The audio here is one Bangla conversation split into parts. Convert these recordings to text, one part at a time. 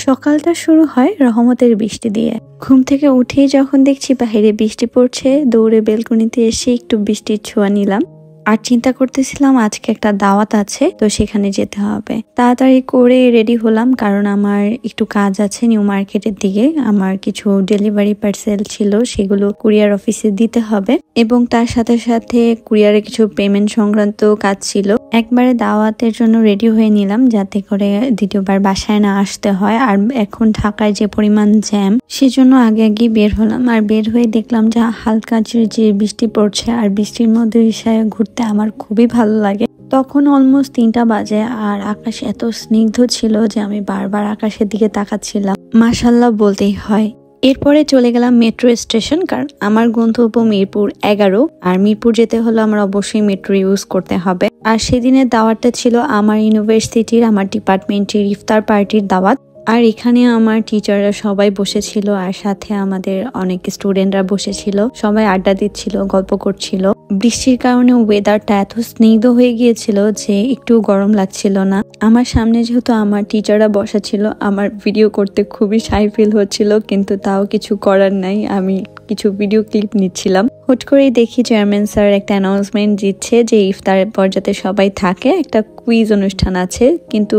সকালটা শুরু হয় রহমতের বৃষ্টি দিয়ে। ঘুম থেকে উঠেই যখন দেখছি বাইরে বৃষ্টি পড়ছে, দৌড়ে বেলকনিতে এসে একটু বৃষ্টির ছোঁয়া নিলাম। আর চিন্তা করতেছিলাম আজকে একটা দাওয়াত আছে, তো সেখানে যেতে হবে। তাড়াতাড়ি করে রেডি হলাম, কারণ আমার একটু কাজ আছে নিউ মার্কেটের দিকে। আমার কিছু ডেলিভারি পার্সেল ছিল, সেগুলো কুরিয়ার অফিসে দিতে হবে, এবং তার সাথে সাথে কুরিয়ারে কিছু পেমেন্ট সংক্রান্ত কাজ ছিল। একবারে দাওয়াতের জন্য রেডি হয়ে নিলাম, যাতে করে দ্বিতীয়বার বাসায় না আসতে হয়। আর এখন ঢাকায় যে পরিমাণ জ্যাম, সেজন্য আগে আগে বের হলাম। আর বের হয়ে দেখলাম যে হালকা যে বৃষ্টি পড়ছে, আর বৃষ্টির মধ্যে ঘুরতে আমার খুবই ভালো লাগে। তখন অলমোস্ট 3টা বাজে, আর আকাশ এত স্নিগ্ধ ছিল যে আমি বারবার আকাশের দিকে তাকাচ্ছিলাম। মাশাআল্লাহ বলতেই হয়। এরপরে চলে গেলাম মেট্রো স্টেশন, কারণ আমার গন্তব্য মিরপুর 11। আর মিরপুর যেতে হলে আমার অবশ্যই মেট্রো ইউজ করতে হবে। আর সেদিনের দাওয়াতটা ছিল আমার ইউনিভার্সিটির, আমার ডিপার্টমেন্টের ইফতার পার্টির দাওয়াত। আর এখানে আমার টিচাররা সবাই বসেছিল, আর সাথে আমাদের অনেক স্টুডেন্টরা বসেছিল। সবাই আড্ডা দিচ্ছিল, গল্প করছিল। বৃষ্টির কারণে ওয়েদারটা এত স্নিগ্ধ হয়ে গিয়েছিল যে একটু গরম লাগছিল না। আমার সামনে যেহেতু আমার টিচাররা বসা ছিল, আমার ভিডিও করতে খুবই শাই ফিল হচ্ছিল, কিন্তু তাও কিছু করার নাই। আমি কিছু ভিডিও ক্লিপ নিচ্ছিলাম। হুট করেই দেখি চেয়ারম্যান স্যার একটা অ্যানাউন্সমেন্ট দিচ্ছে যে ইফতারের পর যাতে সবাই থাকে, একটা কুইজ অনুষ্ঠান আছে। কিন্তু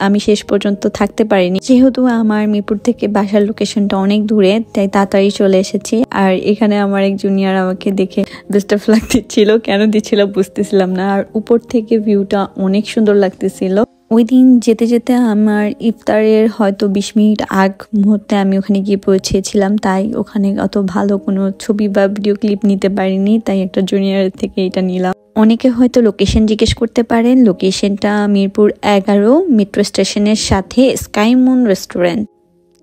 আমি শেষ পর্যন্ত থাকতে পারিনি, যেহেতু আমার মিরপুর থেকে বাসার লোকেশনটা অনেক দূরে, তাই তাড়াতাড়ি চলে এসেছি। আর এখানে আমার এক জুনিয়র আমাকে দেখে বেস্ট অফ লাক দিচ্ছিল, কেন দিচ্ছিল বুঝতেছিলাম না। আর উপর থেকে ভিউটা অনেক সুন্দর লাগতেছিল। ওই দিন যেতে যেতে আমার ইফতারের হয়তো 20 মিনিট আগ মুহূর্তে আমি ওখানে গিয়ে পৌঁছেছিলাম, তাই ওখানে অত ভালো কোনো ছবি বা ভিডিও ক্লিপ নিতে পারিনি, তাই একটা জুনিয়র থেকে এটা নিলাম। অনেকে হয়তো লোকেশন জিজ্ঞেস করতে পারেন, লোকেশনটা মিরপুর 11 মেট্রো স্টেশনের সাথে স্কাই মুন রেস্টুরেন্ট।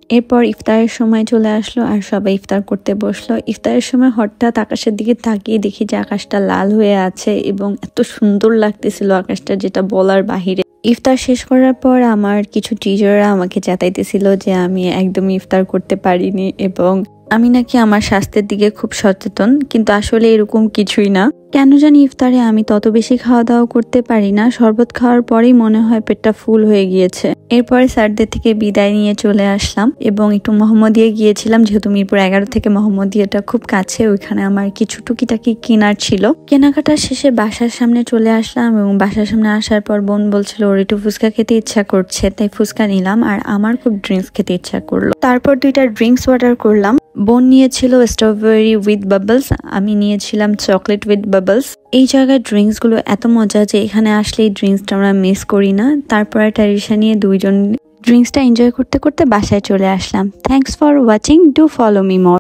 এরপর ইফতারের সময় চলে আসলো, আর সবাই ইফতার করতে বসলো। ইফতারের সময় হঠাৎ আকাশের দিকে তাকিয়ে দেখি যে আকাশটা লাল হয়ে আছে, এবং এত সুন্দর লাগতেছিল আকাশটা, যেটা বলার বাহিরে। ইফতার শেষ করার পর আমার কিছু টিচাররা আমাকে চেতাইতেছিল যে আমি একদমই ইফতার করতে পারিনি, এবং আমি নাকি আমার স্বাস্থ্যের দিকে খুব সচেতন, কিন্তু আসলে এরকম কিছুই না। কেন জানি ইফতারে আমি তত বেশি খাওয়া দাওয়া করতে পারি না। শরবত খাওয়ার পরেই মনে হয় পেটটা ফুল হয়ে গিয়েছে। এরপরে স্যারদের থেকে বিদায় নিয়ে চলে আসলাম, এবং একটু মোহাম্মদিয়া গিয়েছিলাম, যেহেতু মিরপুর 11 থেকে মোহাম্মদিয়াটা খুব কাছে। ওইখানে আমার কিছু টুকিটাকি কেনার ছিল। কেনাকাটা শেষে বাসার সামনে চলে আসলাম, এবং বাসার সামনে আসার পর বোন বলছিল ওর একটু ফুচকা খেতে ইচ্ছা করছে, তাই ফুচকা নিলাম। আর আমার খুব ড্রিঙ্কস খেতে ইচ্ছা করলো, তারপর 2টা ড্রিঙ্কস অর্ডার করলাম। বোন নিয়েছিল স্ট্রবেরি উইথ বাবলস, আমি নিয়েছিলাম চকলেট উইথ বাবলস। এই জায়গায় ড্রিঙ্কস গুলো এত মজা যে এখানে আসলে এই ড্রিঙ্কসটা আমরা মিস করি না। তারপর একটা রিক্সা নিয়ে 2জন ড্রিঙ্কসটা এনজয় করতে করতে বাসায় চলে আসলাম। Thanks for watching, do follow me more.